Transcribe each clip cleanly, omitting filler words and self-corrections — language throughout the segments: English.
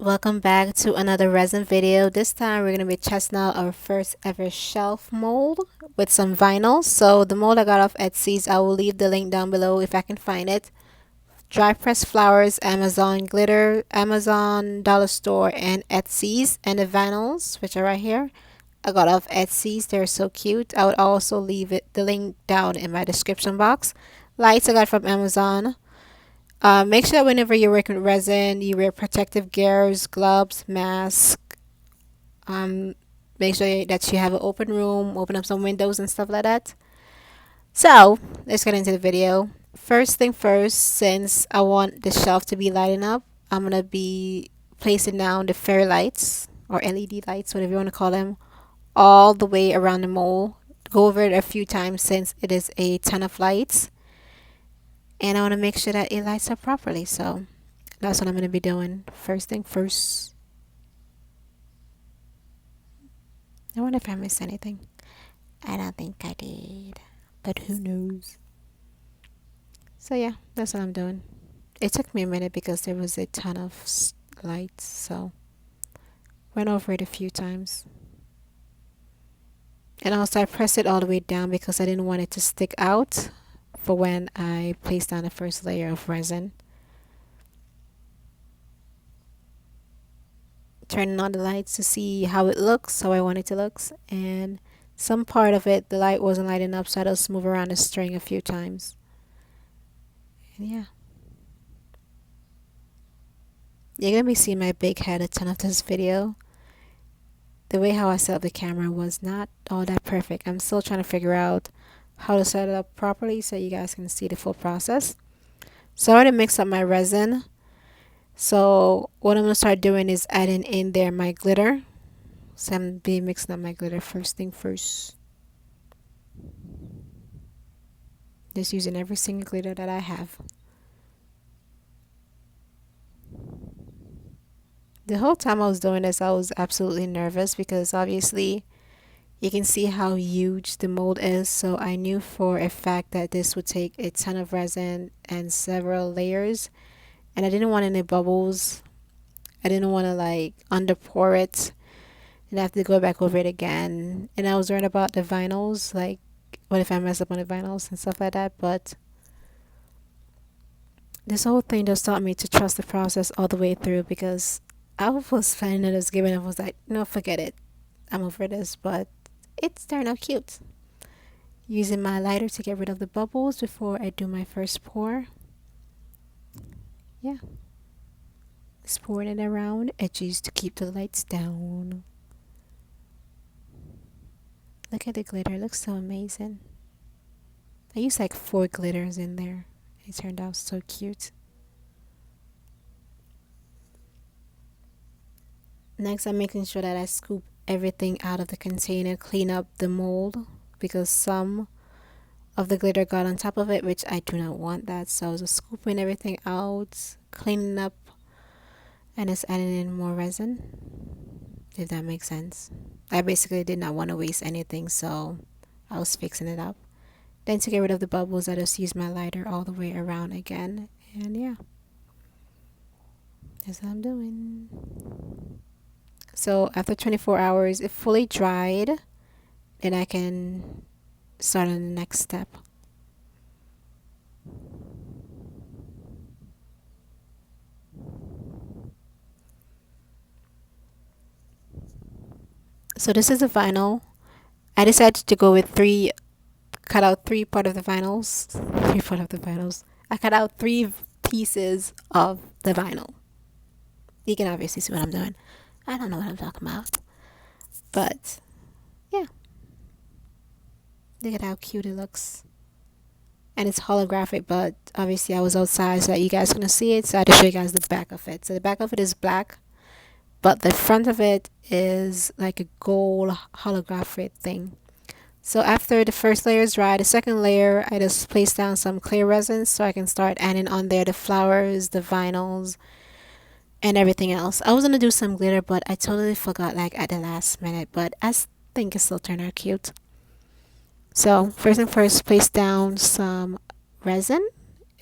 Welcome back to another resin video. This time we're going to be testing out our first ever shelf mold with some vinyl. So the mold I got off Etsy's, I will leave the link down below if I can find it. Dry pressed flowers, Amazon glitter, Amazon dollar store, and Etsy's. And the vinyls, which are right here, I got off Etsy's. They're so cute. I would also leave the link down in my description box. Lights I got from Amazon. Make sure whenever you're working with resin, you wear protective gears, gloves, mask. Um, Make sure that you have an open room, open up some windows and stuff like that. So let's get into the video. First thing first, since I want the shelf to be lighting up, I'm gonna be placing down the fairy lights or LED lights, whatever you want to call them, all the way around the mold. Go over it a few times since it is a ton of lights. And I want to make sure that it lights up properly. So that's what I'm going to be doing. First thing first. I wonder if I missed anything. I don't think I did. But who knows? So yeah, that's what I'm doing. It took me a minute because there was a ton of lights. So went over it a few times. And also I pressed it all the way down because I didn't want it to stick out for when I placed down the first layer of resin. Turning on the lights to see how it looks, how I want it to look, and some part of it the light wasn't lighting up, so I just move around the string a few times. And yeah, you're gonna be seeing my big head a ton of this video. The way how I set up the camera was not all that perfect. I'm still trying to figure out how to set it up properly so you guys can see the full process. So I already mixed up my resin. So what I'm gonna start doing is adding in there my glitter. So I'm gonna be mixing up my glitter first thing first. Just using every single glitter that I have. The whole time I was doing this, I was absolutely nervous because obviously you can see how huge the mold is. So I knew for a fact that this would take a ton of resin and several layers. And I didn't want any bubbles. I didn't want to like under pour it and have to go back over it again. And I was worried about the vinyls, like what if I mess up on the vinyls and stuff like that. But this whole thing just taught me to trust the process all the way through because I was planning on just giving up. I was like, no, forget it. I'm over this. But it's turned out cute. Using my lighter to get rid of the bubbles before I do my first pour. Yeah. Just pouring it around edges to keep the lights down. Look at the glitter. It looks so amazing. I used like 4 glitters in there. It turned out so cute. Next, I'm making sure that I scoop everything out of the container, clean up the mold because some of the glitter got on top of it, which I do not want that. So I was just scooping everything out, cleaning up, and just adding in more resin, if that makes sense. I basically did not want to waste anything, so I was fixing it up. Then to get rid of the bubbles, I just used my lighter all the way around again. And yeah, that's what I'm doing. So after 24 hours, it fully dried. Then I can start on the next step. So this is a vinyl. I decided to go with cut out 3 part of the vinyls. 3 part of the vinyls. I cut out 3 pieces of the vinyl. You can obviously see what I'm doing. I don't know what I'm talking about. But yeah. Look at how cute it looks. And it's holographic, but obviously I was outside so that you guys couldn't see it. So I had to show you guys the back of it. So the back of it is black, but the front of it is like a gold holographic thing. So after the first layer is dry, the second layer I just placed down some clear resin so I can start adding on there the flowers, the vinyls, and everything else. I was gonna do some glitter, but I totally forgot like at the last minute, but I think it still turned out cute. So first and first, place down some resin,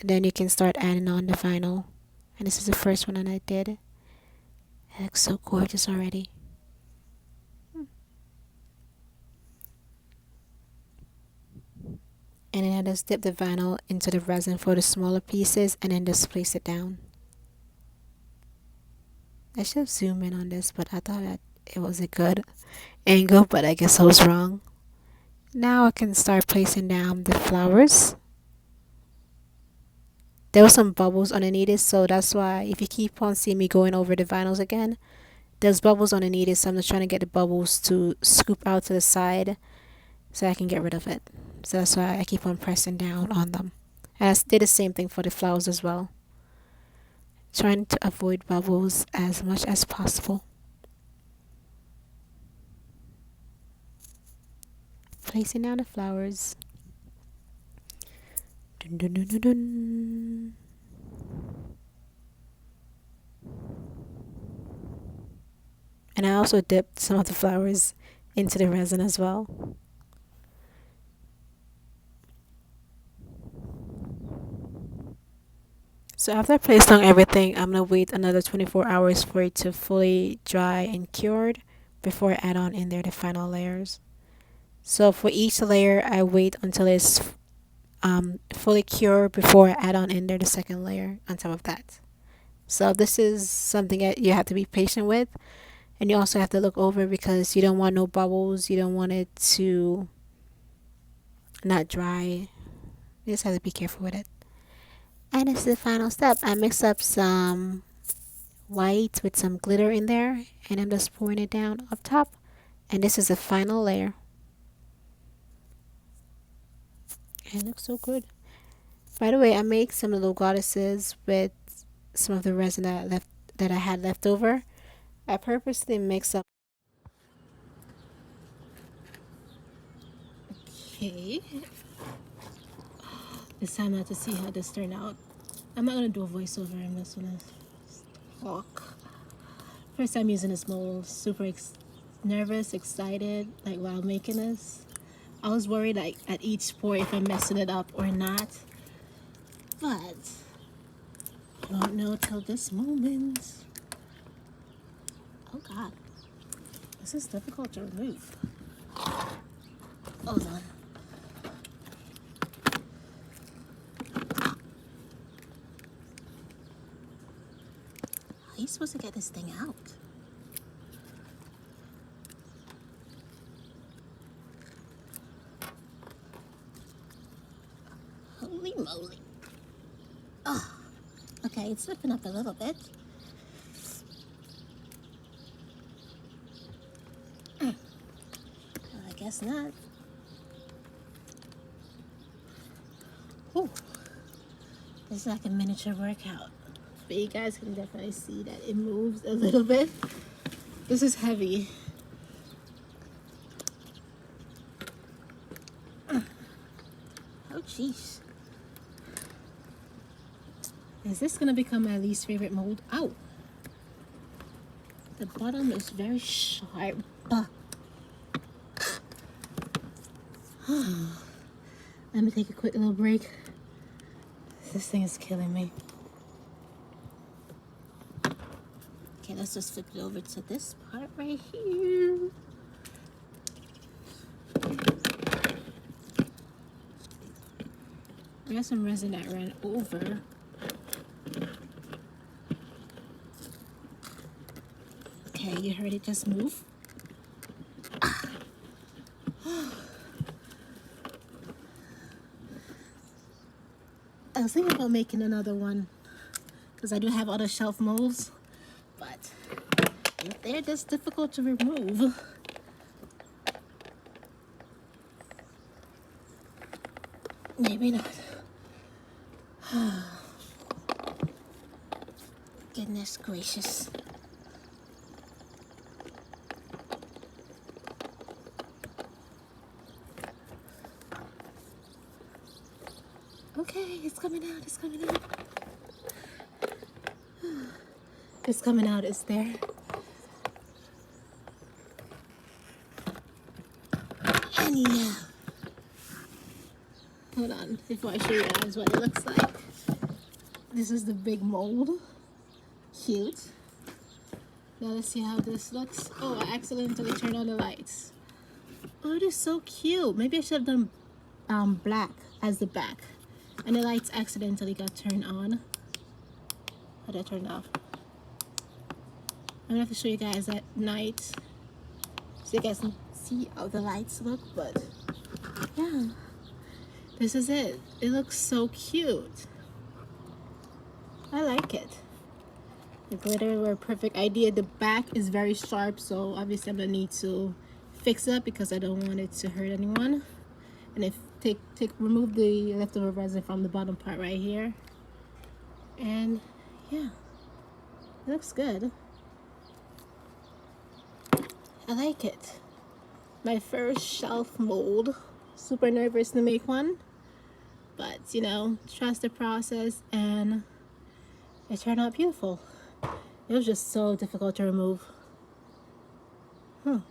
and then you can start adding on the vinyl. And this is the first one that I did. It looks so gorgeous already. And then I just dip the vinyl into the resin for the smaller pieces and then just place it down. I should zoom in on this, but I thought that it was a good angle, but I guess I was wrong. Now I can start placing down the flowers. There were some bubbles underneath it, so that's why if you keep on seeing me going over the vinyls again, there's bubbles underneath it, so I'm just trying to get the bubbles to scoop out to the side so I can get rid of it. So that's why I keep on pressing down on them. And I did the same thing for the flowers as well. Trying to avoid bubbles as much as possible. Placing down the flowers. Dun, dun, dun, dun, dun. And I also dipped some of the flowers into the resin as well. So after I placed on everything, I'm going to wait another 24 hours for it to fully dry and cured before I add on in there the final layers. So for each layer, I wait until it's fully cured before I add on in there the second layer on top of that. So this is something that you have to be patient with, and you also have to look over because you don't want no bubbles. You don't want it to not dry. You just have to be careful with it. And this is the final step. I mix up some white with some glitter in there, and I'm just pouring it down up top. And this is the final layer. And it looks so good. By the way, I make some little goddesses with some of the resin that I had left over. I purposely mix up. Okay, it's time now to see how this turned out. I'm not gonna do a voiceover. I'm just gonna talk. First time using this mold, super nervous, excited, like while making this. I was worried like at each pour if I'm messing it up or not, but I don't know till this moment. Oh God, this is difficult to remove. Hold on. How are you supposed to get this thing out? Holy moly. Oh, okay, it's slipping up a little bit. Well, I guess not. Ooh, this is like a miniature workout. But you guys can definitely see that it moves a little bit. This is heavy. Oh, jeez. Is this gonna become my least favorite mold? Ow! The bottom is very sharp. Let me take a quick little break. This thing is killing me. Okay, let's just flip it over to this part right here. I got some resin that ran over. Okay, you heard it just move. I was thinking about making another one because I do have other shelf molds, but if they're just difficult to remove, maybe not. Goodness gracious. Okay, it's coming out, it's coming out. It's coming out, it's there. And yeah. Hold on, before I show you guys what it looks like. This is the big mold. Cute. Now let's see how this looks. Oh, I accidentally turned on the lights. Oh, it is so cute. Maybe I should have done black as the back. And the lights accidentally got turned on. How did I turn it off? I'm gonna have to show you guys at night so you guys can see how the lights look, but yeah, this is it. It looks so cute. I like it. The glitter were a perfect idea. The back is very sharp, so obviously I'm gonna need to fix it up because I don't want it to hurt anyone. And if remove the leftover resin from the bottom part right here. And yeah, it looks good. I like it. My first shelf mold. Super nervous to make one, but you know, trust the process, and it turned out beautiful. It was just so difficult to remove. Oh,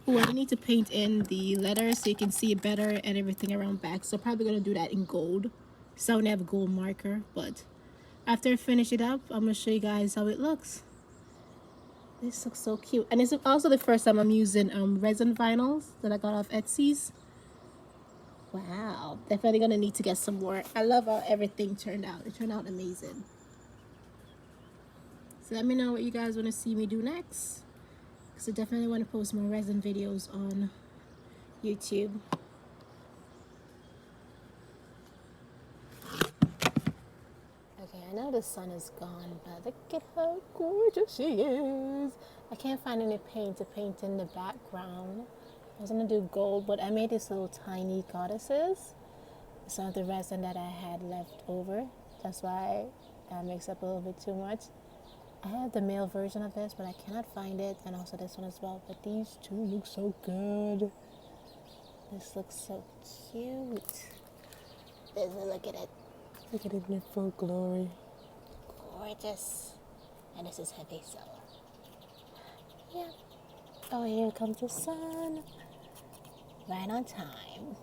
I need to paint in the letters so you can see it better and everything around back. So probably gonna do that in gold. So I only have a gold marker, but after I finish it up, I'm gonna show you guys how it looks. This looks so cute, and it's also the first time I'm using resin vinyls that I got off Etsy's. Wow, definitely gonna need to get some more. I love how everything turned out. It turned out amazing. So let me know what you guys want to see me do next, because I definitely want to post more resin videos on YouTube. Okay, I know the sun is gone, but look at how gorgeous she is. I can't find any paint to paint in the background. I was gonna do gold, but I made these little tiny goddesses. Some of the resin that I had left over. That's why I mixed up a little bit too much. I have the male version of this, but I cannot find it, and also this one as well. But these two look so good. This looks so cute. Look at it. Look at it in full glory. Gorgeous. And this is heavy, so yeah. Oh, here comes the sun. Right on time.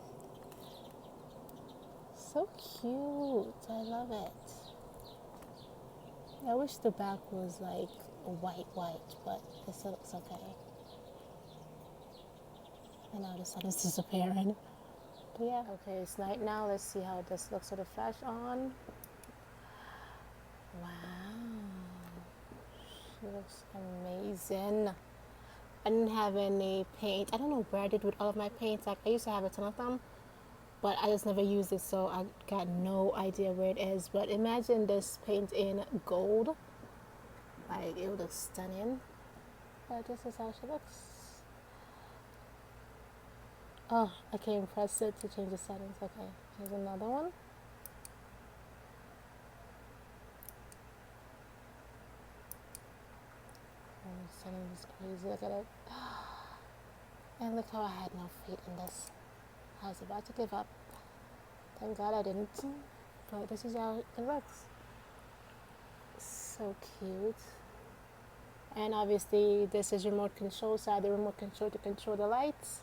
So cute. I love it. I wish the back was like white, but this looks okay. And now the sun is disappearing. But yeah, okay, it's night now. Let's see how this looks with the flash on. Wow. She looks amazing. I didn't have any paint. I don't know where I did with all of my paints. Like, I used to have a ton of them, but I just never used it, so I got no idea where it is. But imagine this paint in gold. Like, it would look stunning. But this is how she looks. Oh, I can't press it to change the settings. Okay, here's another one. Oh, the setting is crazy. Look at it. And look how I had no feet in this. I was about to give up. Thank God I didn't. But this is how it looks. So cute. And obviously this is remote control, so I have the remote control to control the lights.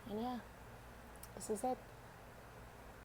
And yeah, this is it.